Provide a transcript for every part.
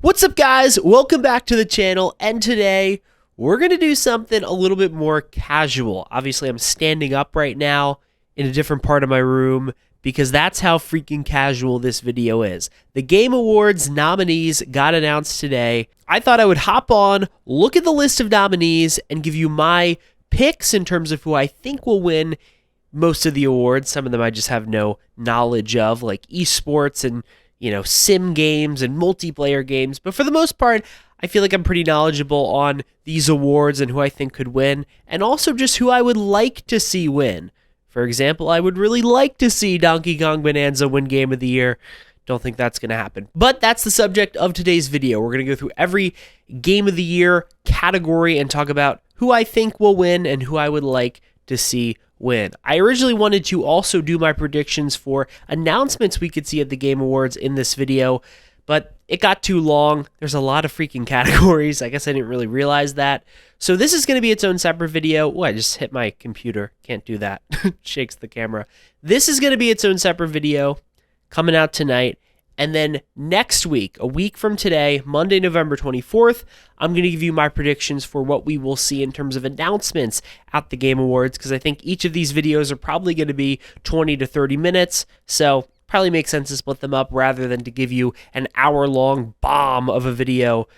What's up, guys? Welcome back to the channel, and today we're going to do something a little bit more casual. Obviously, I'm standing up right now in a different part of my room because that's how freaking casual this video is. The Game Awards nominees got announced today. I thought I would hop on, look at the list of nominees, and give you my picks in terms of who I think will win most of the awards. Some of them I just have no knowledge of, like esports and sim games and multiplayer games. But for the most part, I feel like I'm pretty knowledgeable on these awards and who I think could win, and also just who I would like to see win. For example, I would really like to see Donkey Kong Bonanza win Game of the Year. Don't think that's going to happen. But that's the subject of today's video. We're going to go through every Game of the Year category and talk about who I think will win and who I would like to see win. I originally wanted to also do my predictions for announcements we could see at the Game Awards in this video, but it got too long. There's a lot of freaking categories. I guess I didn't really realize that. So this is going to be its own separate video. Oh, I just hit my computer. Can't do that. Shakes the camera. This is going to be its own separate video coming out tonight. And then next week, a week from today, Monday, November 24th, I'm going to give you my predictions for what we will see in terms of announcements at the Game Awards, because I think each of these videos are probably going to be 20 to 30 minutes. So probably makes sense to split them up rather than to give you an hour-long bomb of a video,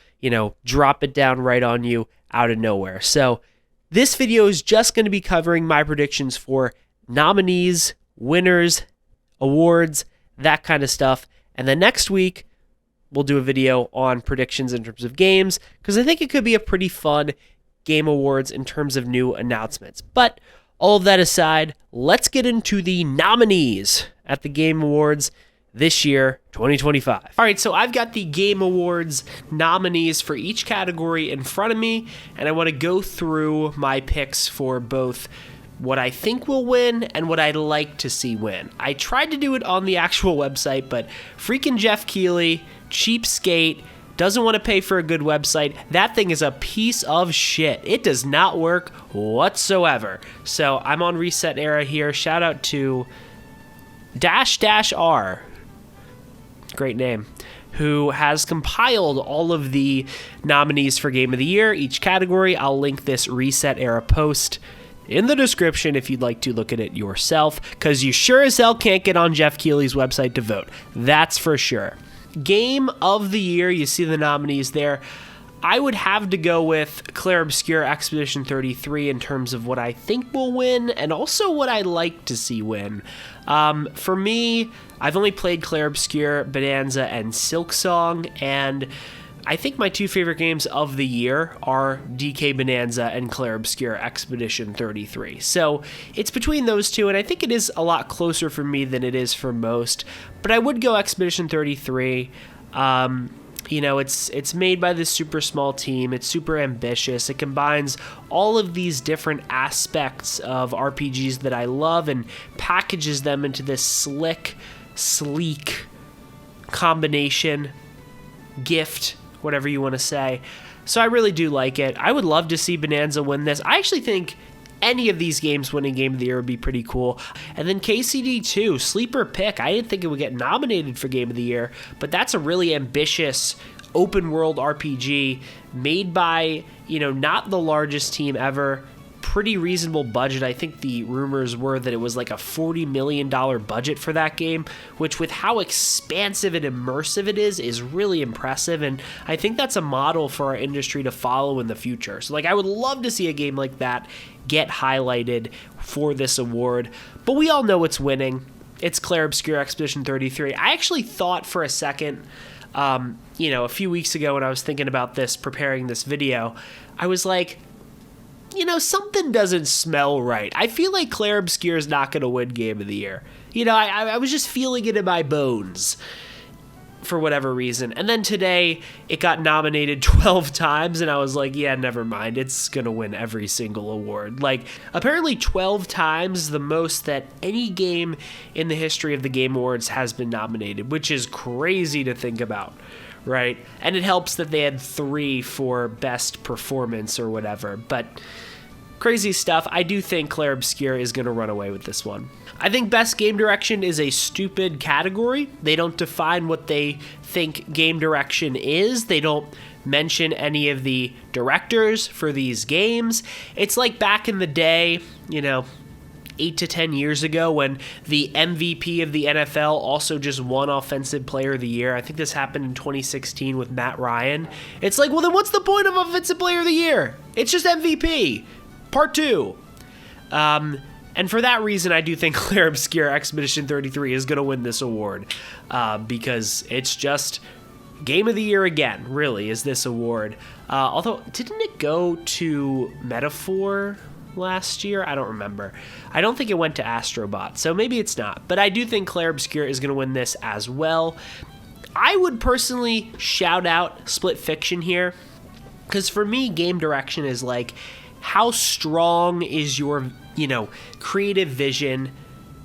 drop it down right on you out of nowhere. So this video is just going to be covering my predictions for nominees, winners, awards, that kind of stuff. And then next week, we'll do a video on predictions in terms of games, because I think it could be a pretty fun Game Awards in terms of new announcements. But all of that aside, let's get into the nominees at the Game Awards this year, 2025. All right, so I've got the Game Awards nominees for each category in front of me, and I want to go through my picks for both what I think will win and what I'd like to see win. I tried to do it on the actual website, but freaking Geoff Keighley, cheapskate, doesn't want to pay for a good website. That thing is a piece of shit. It does not work whatsoever. So I'm on Reset Era here. Shout out to --R, great name, who has compiled all of the nominees for Game of the Year, each category. I'll link this Reset Era post in the description if you'd like to look at it yourself, because you sure as hell can't get on Geoff Keighley's website to vote. That's for sure. Game of the Year, you see the nominees there. I would have to go with Clair Obscur Expedition 33 in terms of what I think will win and also what I like to see win. For me, I've only played Clair Obscur, Bananza, and Silksong, and I think my two favorite games of the year are DK Bananza and Clair Obscur Expedition 33. So it's between those two, and I think it is a lot closer for me than it is for most. But I would go Expedition 33. It's made by this super small team. It's super ambitious. It combines all of these different aspects of RPGs that I love and packages them into this slick, sleek combination, gift, whatever you want to say. So I really do like it. I would love to see Bananza win this. I actually think any of these games winning Game of the Year would be pretty cool. And then KCD 2, sleeper pick. I didn't think it would get nominated for Game of the Year, but that's a really ambitious open world RPG made by, not the largest team ever. Pretty reasonable budget. I think the rumors were that it was like a $40 million budget for that game, which with how expansive and immersive it is really impressive, and I think that's a model for our industry to follow in the future. So I would love to see a game like that get highlighted for this award, but we all know it's winning. It's Clair Obscur Expedition 33. I actually thought for a second, a few weeks ago when I was thinking about this, preparing this video, I was like, something doesn't smell right. I feel like Clair Obscur is not going to win Game of the Year. I was just feeling it in my bones for whatever reason. And then today, it got nominated 12 times, and I was like, yeah, never mind. It's going to win every single award. Apparently 12 times the most that any game in the history of the Game Awards has been nominated, which is crazy to think about. Right? And it helps that they had 3 for best performance or whatever, but crazy stuff. I do think Clair Obscur is going to run away with this one. I think best game direction is a stupid category. They don't define what they think game direction is. They don't mention any of the directors for these games. It's like back in the day, 8 to 10 years ago when the MVP of the NFL also just won Offensive Player of the Year. I think this happened in 2016 with Matt Ryan. It's like, well, then what's the point of Offensive Player of the Year? It's just MVP. Part 2. And for that reason, I do think Clair Obscur Expedition 33 is going to win this award because it's just Game of the Year again, really, is this award. Although, didn't it go to Metaphor last year? I don't remember. I don't think it went to Astrobot, so maybe it's not. But I do think Clair Obscur is going to win this as well. I would personally shout out Split Fiction here, because for me, game direction is like, how strong is your, creative vision?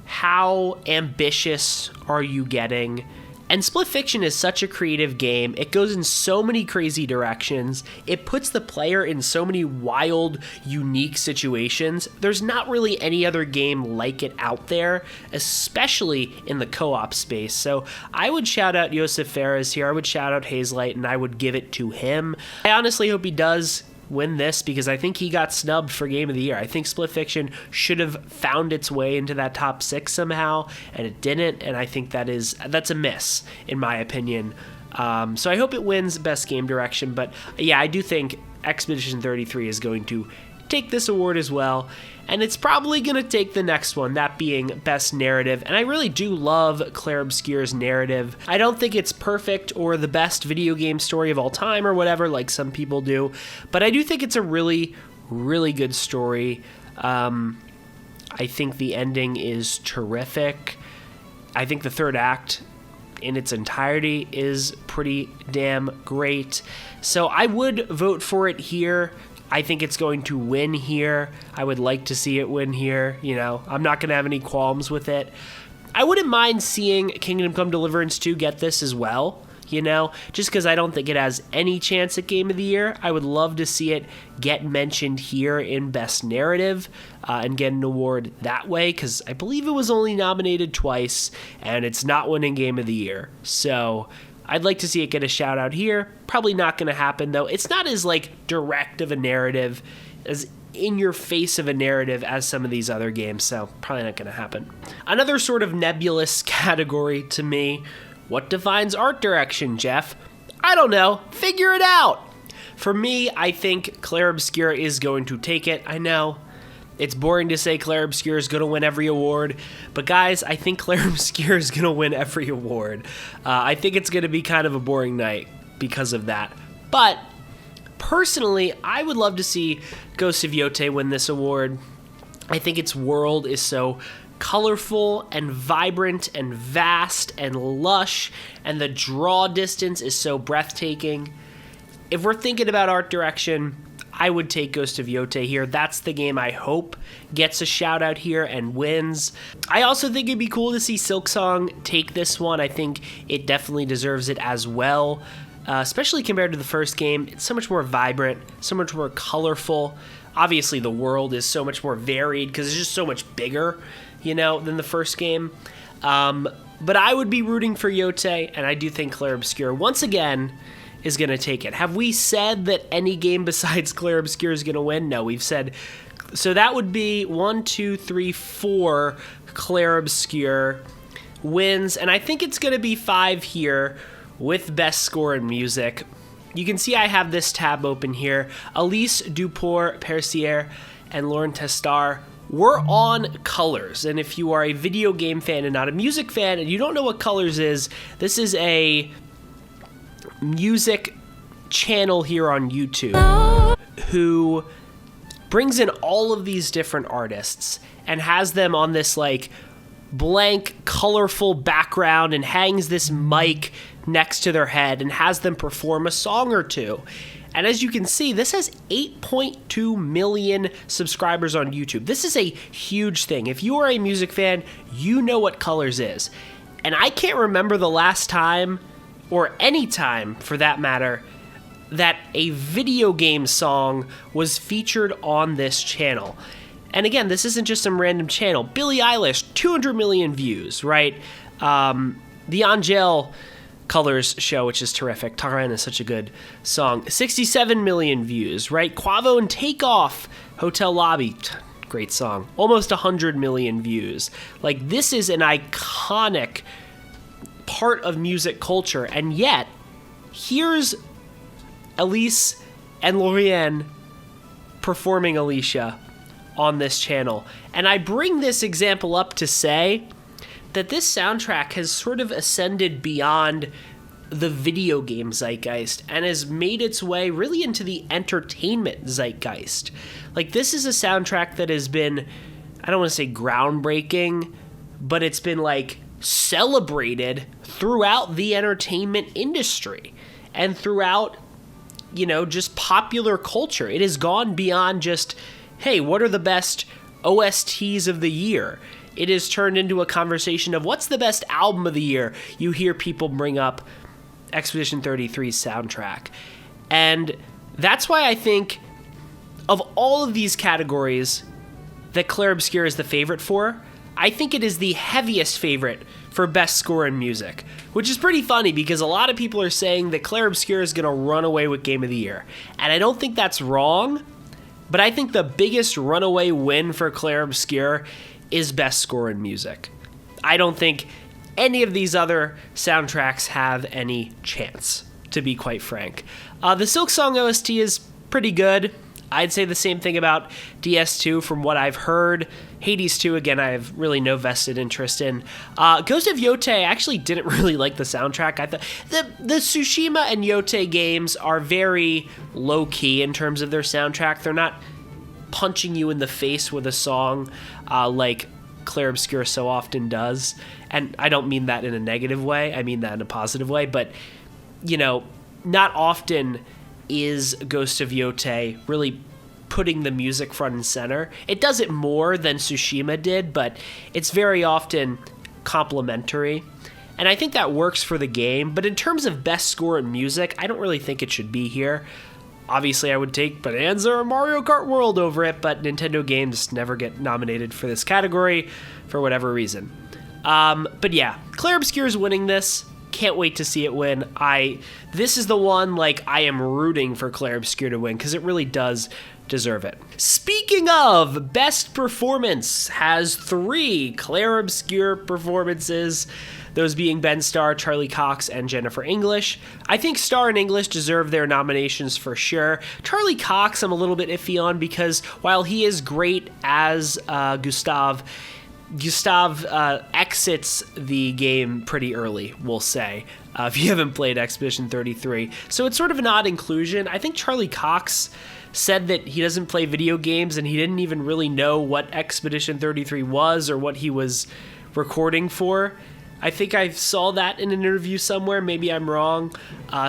How ambitious are you getting? And Split Fiction is such a creative game. It goes in so many crazy directions. It puts the player in so many wild, unique situations. There's not really any other game like it out there, especially in the co-op space. So I would shout out Josef Fares here. I would shout out Hazelight, and I would give it to him. I honestly hope he does win this because I think he got snubbed for Game of the Year. I think Split Fiction should have found its way into that top 6 somehow, and it didn't, and I think that's a miss, in my opinion. So I hope it wins Best Game Direction, but yeah, I do think Expedition 33 is going to take this award as well, and it's probably going to take the next one, that being Best Narrative, and I really do love Clair Obscur's narrative. I don't think it's perfect or the best video game story of all time or whatever, like some people do, but I do think it's a really, really good story. I think the ending is terrific. I think the third act in its entirety is pretty damn great. So I would vote for it here. I think it's going to win here. I would like to see it win here. I'm not going to have any qualms with it. I wouldn't mind seeing Kingdom Come Deliverance 2 get this as well, just because I don't think it has any chance at Game of the Year. I would love to see it get mentioned here in Best Narrative and get an award that way, because I believe it was only nominated twice, and it's not winning Game of the Year. So I'd like to see it get a shout out here. Probably not going to happen, though. It's not as direct of a narrative, as in your face of a narrative as some of these other games, so probably not going to happen. Another sort of nebulous category to me. What defines art direction, Geoff? I don't know. Figure it out. For me, I think Clair Obscur is going to take it. I know it's boring to say Clair Obscur is going to win every award, but guys, I think Clair Obscur is going to win every award. I think it's going to be kind of a boring night because of that. But personally, I would love to see Ghost of Yote win this award. I think its world is so colorful and vibrant and vast and lush, and the draw distance is so breathtaking. If we're thinking about art direction, I would take Ghost of Yote here. That's the game I hope gets a shout out here and wins. I also think it'd be cool to see Silksong take this one. I think it definitely deserves it as well, especially compared to the first game. It's so much more vibrant, so much more colorful. Obviously, the world is so much more varied because it's just so much bigger, than the first game. But I would be rooting for Yote, and I do think Clair Obscur, once again, is going to take it. Have we said that any game besides Clair Obscur is going to win? No, we've said. So that would be 1, 2, 3, 4 Clair Obscur wins, and I think it's going to be 5 here with Best Score in Music. You can see I have this tab open here. Elise Dupour-Percier and Lauren Testar were on Colors, and if you are a video game fan and not a music fan and you don't know what Colors is, this is a music channel here on YouTube who brings in all of these different artists and has them on this blank colorful background and hangs this mic next to their head and has them perform a song or two. And as you can see, this has 8.2 million subscribers on YouTube. This is a huge thing. If you are a music fan, you know what Colors is. And I can't remember the last time, or any time for that matter, that a video game song was featured on this channel. And again, this isn't just some random channel. Billie Eilish, 200 million views, right? The Angel Colors show, which is terrific. Taran is such a good song. 67 million views, right? Quavo and Takeoff, Hotel Lobby, great song. Almost 100 million views. Like, this is an iconic part of music culture, and yet, here's Elise and Lorianne performing Alicia on this channel. And I bring this example up to say that this soundtrack has sort of ascended beyond the video game zeitgeist and has made its way really into the entertainment zeitgeist. Like, this is a soundtrack that has been, I don't want to say groundbreaking, but it's been like celebrated throughout the entertainment industry and throughout, you know, just popular culture. It has gone beyond just, hey, what are the best OSTs of the year? It has turned into a conversation of what's the best album of the year. You hear people bring up Expedition 33's soundtrack. And that's why I think of all of these categories that Clair Obscur is the favorite for, I think it is the heaviest favorite for best score in music, which is pretty funny because a lot of people are saying that Clair Obscur is going to run away with Game of the Year. And I don't think that's wrong, but I think the biggest runaway win for Clair Obscur is best score in music. I don't think any of these other soundtracks have any chance, to be quite frank. The Silk Song OST is pretty good. I'd say the same thing about DS2 from what I've heard. Hades 2, again, I have really no vested interest in. Ghost of Yotei, I actually didn't really like the soundtrack. I thought the Tsushima and Yotei games are very low-key in terms of their soundtrack. They're not punching you in the face with a song like Clair Obscur so often does. And I don't mean that in a negative way. I mean that in a positive way. But, you know, not often is Ghost of Yotei really putting the music front and center. It does it more than Tsushima did, but it's very often complimentary. And I think that works for the game. But in terms of best score in music, I don't really think it should be here. Obviously, I would take Bananza or Mario Kart World over it, but Nintendo games never get nominated for this category for whatever reason. But yeah, Clair Obscur is winning this. Can't wait to see it win. This is the one, like, I am rooting for Clair Obscur to win because it really does deserve it. Speaking of, Best Performance has 3 Clair Obscur performances, those being Ben Starr, Charlie Cox, and Jennifer English. I think Starr and English deserve their nominations for sure. Charlie Cox I'm a little bit iffy on because while he is great as Gustav exits the game pretty early, we'll say, if you haven't played Expedition 33. So it's sort of an odd inclusion. I think Charlie Cox said that he doesn't play video games and he didn't even really know what Expedition 33 was or what he was recording for. I think I saw that in an interview somewhere. Maybe I'm wrong,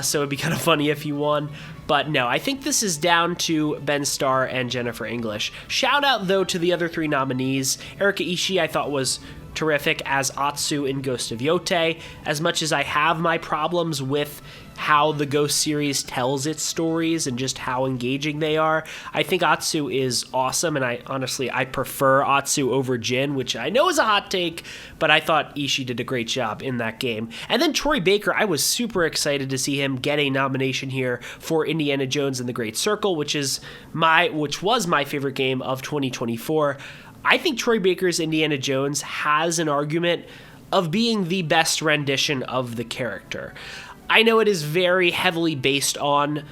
so it'd be kind of funny if he won. But no, I think this is down to Ben Starr and Jennifer English. Shout out, though, to the other 3 nominees. Erika Ishii I thought was terrific as Atsu in Ghost of Yotei. As much as I have my problems with how the Ghost series tells its stories and just how engaging they are, I think Atsu is awesome, and I prefer Atsu over Jin, which I know is a hot take, but I thought Ishii did a great job in that game. And then Troy Baker, I was super excited to see him get a nomination here for Indiana Jones and the Great Circle, which was my favorite game of 2024. I think Troy Baker's Indiana Jones has an argument of being the best rendition of the character. I know it is very heavily based on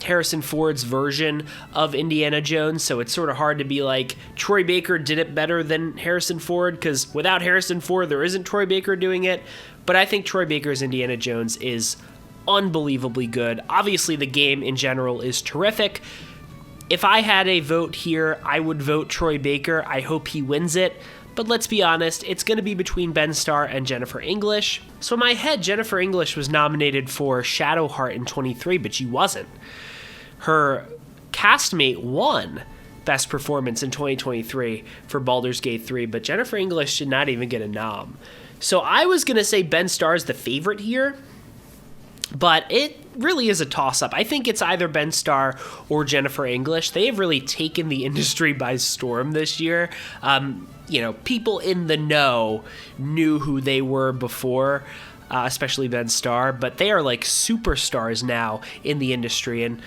Harrison Ford's version of Indiana Jones, so it's sort of hard to be like, Troy Baker did it better than Harrison Ford, because without Harrison Ford, there isn't Troy Baker doing it. But I think Troy Baker's Indiana Jones is unbelievably good. Obviously, the game in general is terrific. If I had a vote here, I would vote Troy Baker. I hope he wins it. But let's be honest, it's going to be between Ben Starr and Jennifer English. So in my head, Jennifer English was nominated for Shadowheart in 23, but she wasn't. Her castmate won Best Performance in 2023 for Baldur's Gate 3, but Jennifer English did not even get a nom. So I was going to say Ben Starr is the favorite here. But it really is a toss-up. I think it's either Ben Starr or Jennifer English. They have really taken the industry by storm this year. People in the know knew who they were before, especially Ben Starr, but they are like superstars now in the industry. And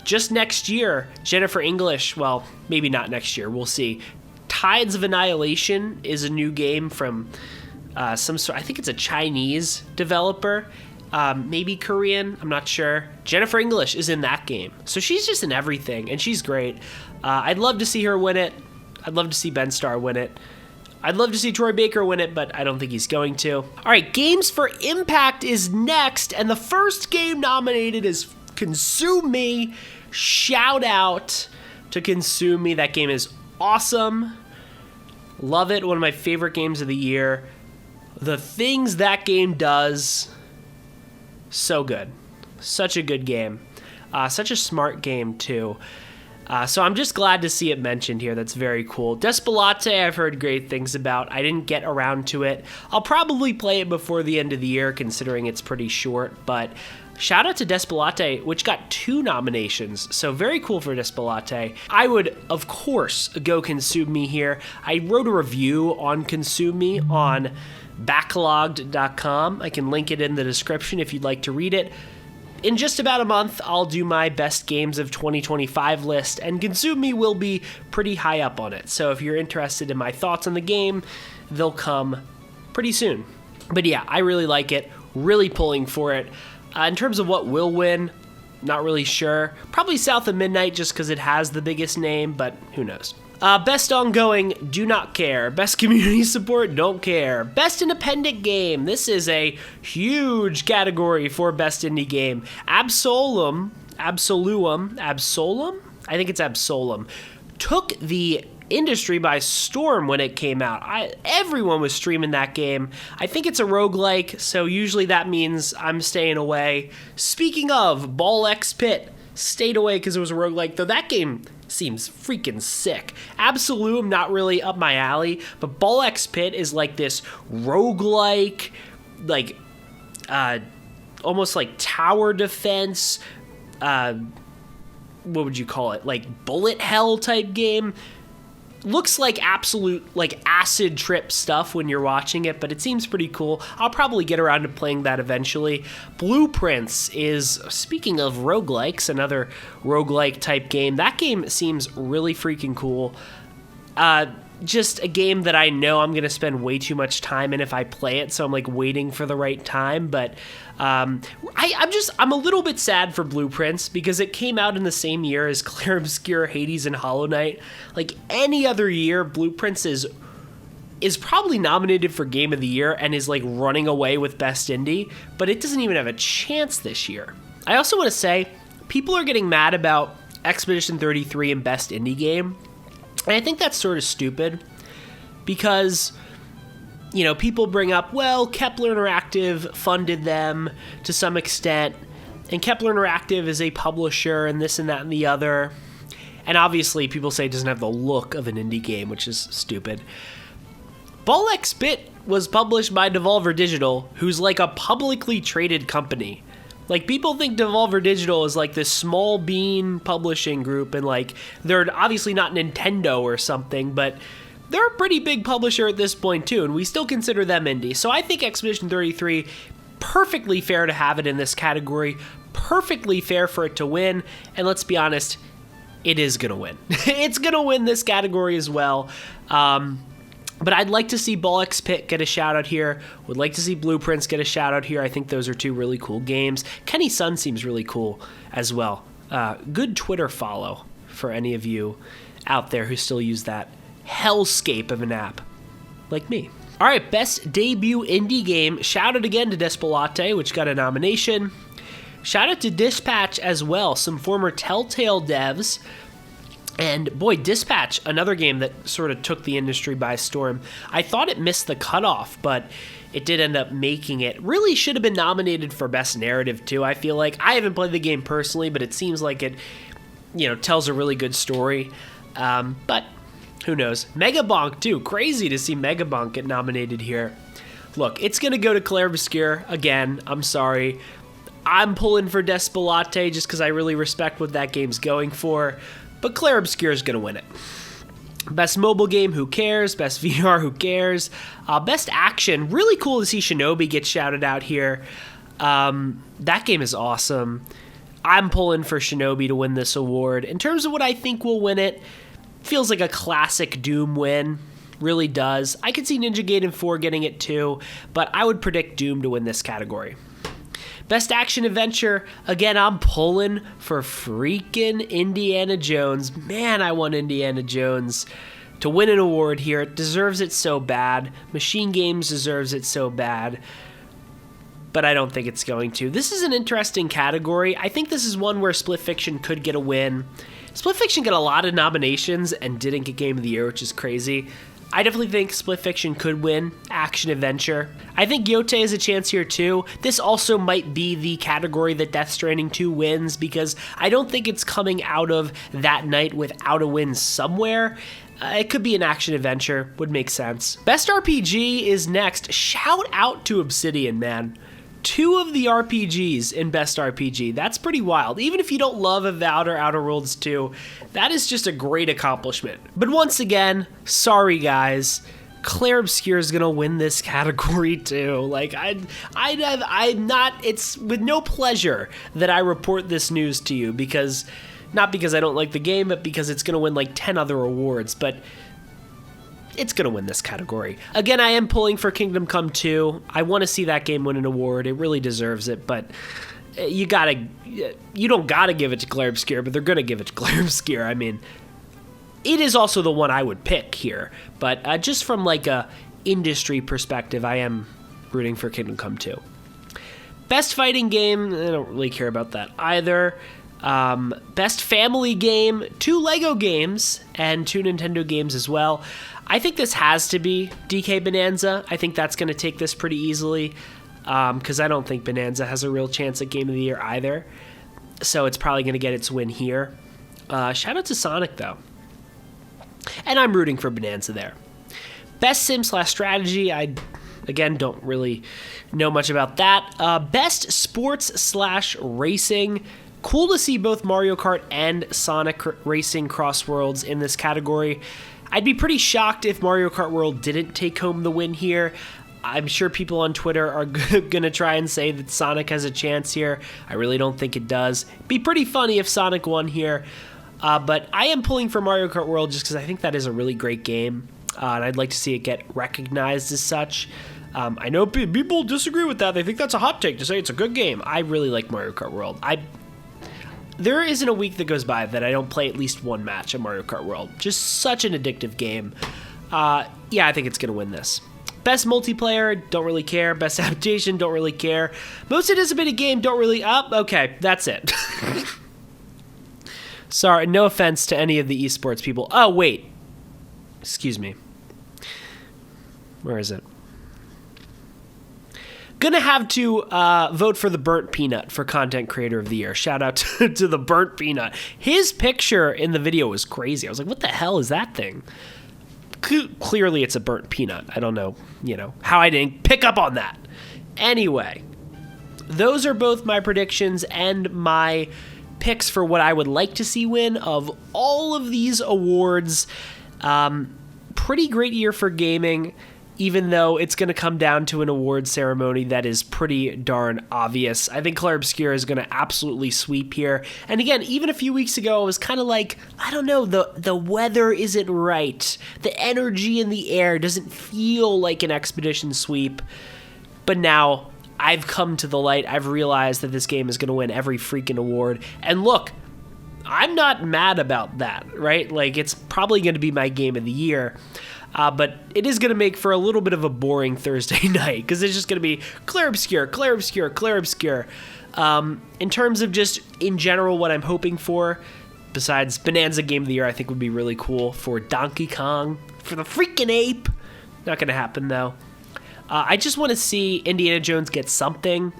just next year, Jennifer English, well, maybe not next year, we'll see. Tides of Annihilation is a new game from some sort, I think it's a Chinese developer. Maybe Korean, I'm not sure. Jennifer English is in that game. So she's just in everything, and she's great. I'd love to see her win it. I'd love to see Ben Starr win it. I'd love to see Troy Baker win it, but I don't think he's going to. All right, Games for Impact is next, and the first game nominated is Consume Me. Shout out to Consume Me. That game is awesome. Love it. One of my favorite games of the year. The things that game does... so good. Such a good game. Such a smart game, too. So I'm just glad to see it mentioned here. That's very cool. Despelote, I've heard great things about. I didn't get around to it. I'll probably play it before the end of the year, considering it's pretty short. But shout out to Despelote, which got 2 nominations. So very cool for Despelote. I would, of course, go Consume Me here. I wrote a review on Consume Me on backlogged.com. I can link it in the description if you'd like to read it. In just about a month, I'll do my best games of 2025 list, and Consume Me will be pretty high up on it. So if you're interested in my thoughts on the game, they'll come pretty soon. But yeah, I really like it, really pulling for it. In terms of what will win, not really sure. Probably South of Midnight just because it has the biggest name, but who knows. Best ongoing, do not care. Best community support, don't care. Best independent game. This is a huge category for best indie game. Absolum, I think it's Absolum, took the industry by storm when it came out. Everyone was streaming that game. I think it's a roguelike, so usually that means I'm staying away. Speaking of, Ball X Pit stayed away because it was a roguelike, though that game seems freaking sick. Absolum, not really up my alley, but Ball X Pit is like this roguelike, like, almost like tower defense, what would you call it? Like bullet hell type game. Looks like absolute, like, acid trip stuff when you're watching it, but it seems pretty cool. I'll probably get around to playing that eventually. Blueprints is, speaking of roguelikes, another roguelike type game. That game seems really freaking cool. Just a game that I know I'm going to spend way too much time in if I play it, so I'm, like, waiting for the right time, but I'm a little bit sad for Blueprints because it came out in the same year as Clair Obscur, Hades, and Hollow Knight. Like, any other year, Blueprints is probably nominated for Game of the Year and is, like, running away with Best Indie, but it doesn't even have a chance this year. I also want to say, people are getting mad about Expedition 33 and Best Indie Game, and I think that's sort of stupid because, you know, people bring up, well, Kepler Interactive funded them to some extent, and Kepler Interactive is a publisher and this and that and the other. And obviously people say it doesn't have the look of an indie game, which is stupid. Ball X Pit was published by Devolver Digital, who's like a publicly traded company. Like, people think Devolver Digital is like this small bean publishing group, and like, they're obviously not Nintendo or something, but they're a pretty big publisher at this point too, and we still consider them indie. So I think Expedition 33, perfectly fair to have it in this category, perfectly fair for it to win, and let's be honest, it is going to win. It's going to win this category as well. But I'd like to see Ball X Pit get a shout out here. Would like to see Blueprints get a shout out here. I think those are 2 really cool games. Kenny Sun seems really cool as well. Good Twitter follow for any of you out there who still use that hellscape of an app, like me. All right, best debut indie game. Shout out again to Despelote, which got a nomination. Shout out to Dispatch as well, some former Telltale devs. And boy, Dispatch, another game that sort of took the industry by storm. I thought it missed the cutoff, but it did end up making it. Really should have been nominated for Best Narrative too, I feel like. I haven't played the game personally, but it seems like it, you know, tells a really good story. But who knows? Megabonk too. Crazy to see Megabonk get nominated here. Look, it's going to go to Clair Obscur again. I'm sorry. I'm pulling for Despelote just because I really respect what that game's going for, but Clair Obscur is going to win it. Best mobile game, who cares? Best VR, who cares? Best action, really cool to see Shinobi get shouted out here. That game is awesome. I'm pulling for Shinobi to win this award. In terms of what I think will win it, feels like a classic Doom win. Really does. I could see Ninja Gaiden 4 getting it too, but I would predict Doom to win this category. Best action adventure, again, I'm pulling for freaking Indiana Jones. Man, I want Indiana Jones to win an award here. It deserves it so bad. Machine Games deserves it so bad, but I don't think it's going to. This is an interesting category. I think this is one where Split Fiction could get a win. Split Fiction got a lot of nominations and didn't get Game of the Year, which is crazy. I definitely think Split Fiction could win action adventure. I think Yote has a chance here too. This also might be the category that Death Stranding 2 wins because I don't think it's coming out of that night without a win somewhere. It could be an action adventure, would make sense. Best RPG is next. Shout out to Obsidian, man. 2 of the RPGs in Best RPG. That's pretty wild. Even if you don't love Avowed or Outer Worlds 2, that is just a great accomplishment. But once again, sorry guys, Clair Obscur is gonna win this category too. Like I'm not. It's with no pleasure that I report this news to you because, not because I don't like the game, but because it's gonna win like 10 other awards. But it's going to win this category. Again, I am pulling for Kingdom Come 2. I want to see that game win an award. It really deserves it, but you don't got to give it to Clair Obscur, but they're going to give it to Clair Obscur. I mean, it is also the one I would pick here, but just from like a industry perspective, I am rooting for Kingdom Come 2. Best fighting game, I don't really care about that either. Best family game, 2 Lego games and 2 Nintendo games as well. I think this has to be DK Bananza. I think that's going to take this pretty easily because I don't think Bananza has a real chance at Game of the Year either. So it's probably going to get its win here. Shout out to Sonic, though. And I'm rooting for Bananza there. Best sim/strategy, I, again, don't really know much about that. Best sports/racing. Cool to see both Mario Kart and Sonic Racing Cross Worlds in this category. I'd be pretty shocked if Mario Kart World didn't take home the win here. I'm sure people on Twitter are going to try and say that Sonic has a chance here. I really don't think it does. It'd be pretty funny if Sonic won here. But I am pulling for Mario Kart World just because I think that is a really great game. And I'd like to see it get recognized as such. I know people disagree with that. They think that's a hot take to say it's a good game. I really like Mario Kart World. There isn't a week that goes by that I don't play at least one match of Mario Kart World. Just such an addictive game. Yeah, I think it's going to win this. Best multiplayer, don't really care. Best adaptation, don't really care. Most anticipated game, don't really... okay, that's it. Sorry, no offense to any of the esports people. Oh, wait. Excuse me. Where is it? Gonna have to vote for the Burnt Peanut for Content Creator of the Year. Shout out to the Burnt Peanut. His picture in the video was crazy. I was like, what the hell is that thing? Clearly it's a burnt peanut. I don't know, how I didn't pick up on that. Anyway, those are both my predictions and my picks for what I would like to see win of all of these awards. Pretty great year for gaming, even though it's going to come down to an award ceremony that is pretty darn obvious. I think Clair Obscur is going to absolutely sweep here. And again, even a few weeks ago, I was kind of like, I don't know, the weather isn't right. The energy in the air doesn't feel like an expedition sweep. But now I've come to the light. I've realized that this game is going to win every freaking award. And look, I'm not mad about that, right? Like, it's probably going to be my game of the year. But it is going to make for a little bit of a boring Thursday night because it's just going to be Clair Obscur, Clair Obscur, Clair Obscur. In terms of just in general what I'm hoping for, besides Bananza Game of the Year, I think would be really cool for Donkey Kong, for the freaking ape. Not going to happen though. I just want to see Indiana Jones get something.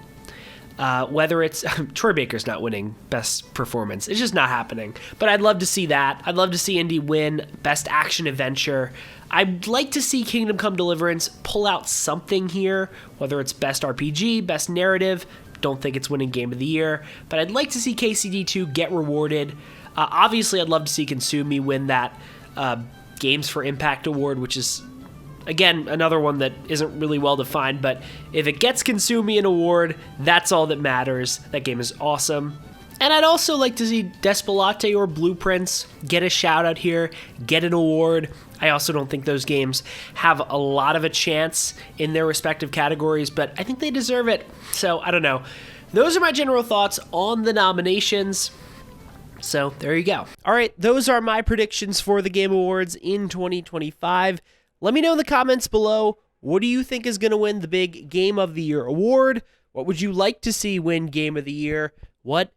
Whether it's Troy Baker's not winning best performance, it's just not happening. But I'd love to see that. I'd love to see Indy win best action adventure. I'd like to see Kingdom Come Deliverance pull out something here, whether it's best RPG, best narrative. Don't think it's winning Game of the Year, but I'd like to see KCD2 get rewarded. Obviously, I'd love to see Consume Me win that Games for Impact award, which is, again, another one that isn't really well defined, but if it gets Consume Me an award, that's all that matters. That game is awesome. And I'd also like to see Despelate or Blueprints get a shout out here, get an award. I also don't think those games have a lot of a chance in their respective categories, but I think they deserve it. So I don't know. Those are my general thoughts on the nominations. So there you go. All right, those are my predictions for the Game Awards in 2025. Let me know in the comments below, what do you think is going to win the big Game of the Year award? What would you like to see win Game of the Year? What,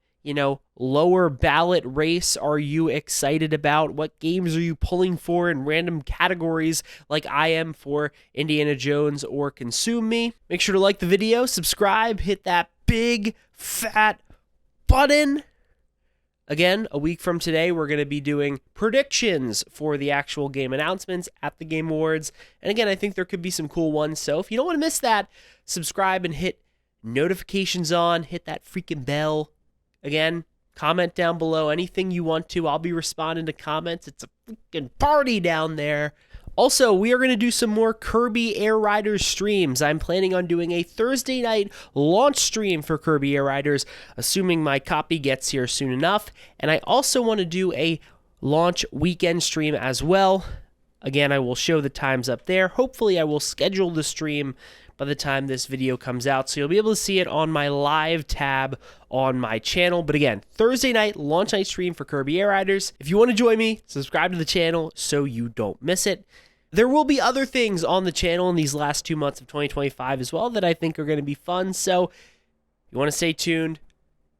lower ballot race are you excited about? What games are you pulling for in random categories like I am for Indiana Jones or Consume Me? Make sure to like the video, subscribe, hit that big fat button. Again, a week from today, we're going to be doing predictions for the actual game announcements at the Game Awards. And again, I think there could be some cool ones. So if you don't want to miss that, subscribe and hit notifications on, hit that freaking bell. Again, comment down below anything you want to. I'll be responding to comments. It's a freaking party down there. Also, we are going to do some more Kirby Air Riders streams. I'm planning on doing a Thursday night launch stream for Kirby Air Riders, assuming my copy gets here soon enough. And I also want to do a launch weekend stream as well. Again, I will show the times up there. Hopefully, I will schedule the stream by the time this video comes out, so you'll be able to see it on my live tab on my channel. But again, Thursday night, launch night stream for Kirby Air Riders. If you want to join me, subscribe to the channel so you don't miss it. There will be other things on the channel in these last 2 months of 2025 as well that I think are going to be fun, so if you want to stay tuned,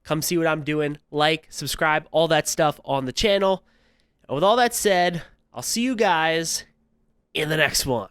come see what I'm doing, like, subscribe, all that stuff on the channel. And with all that said, I'll see you guys in the next one.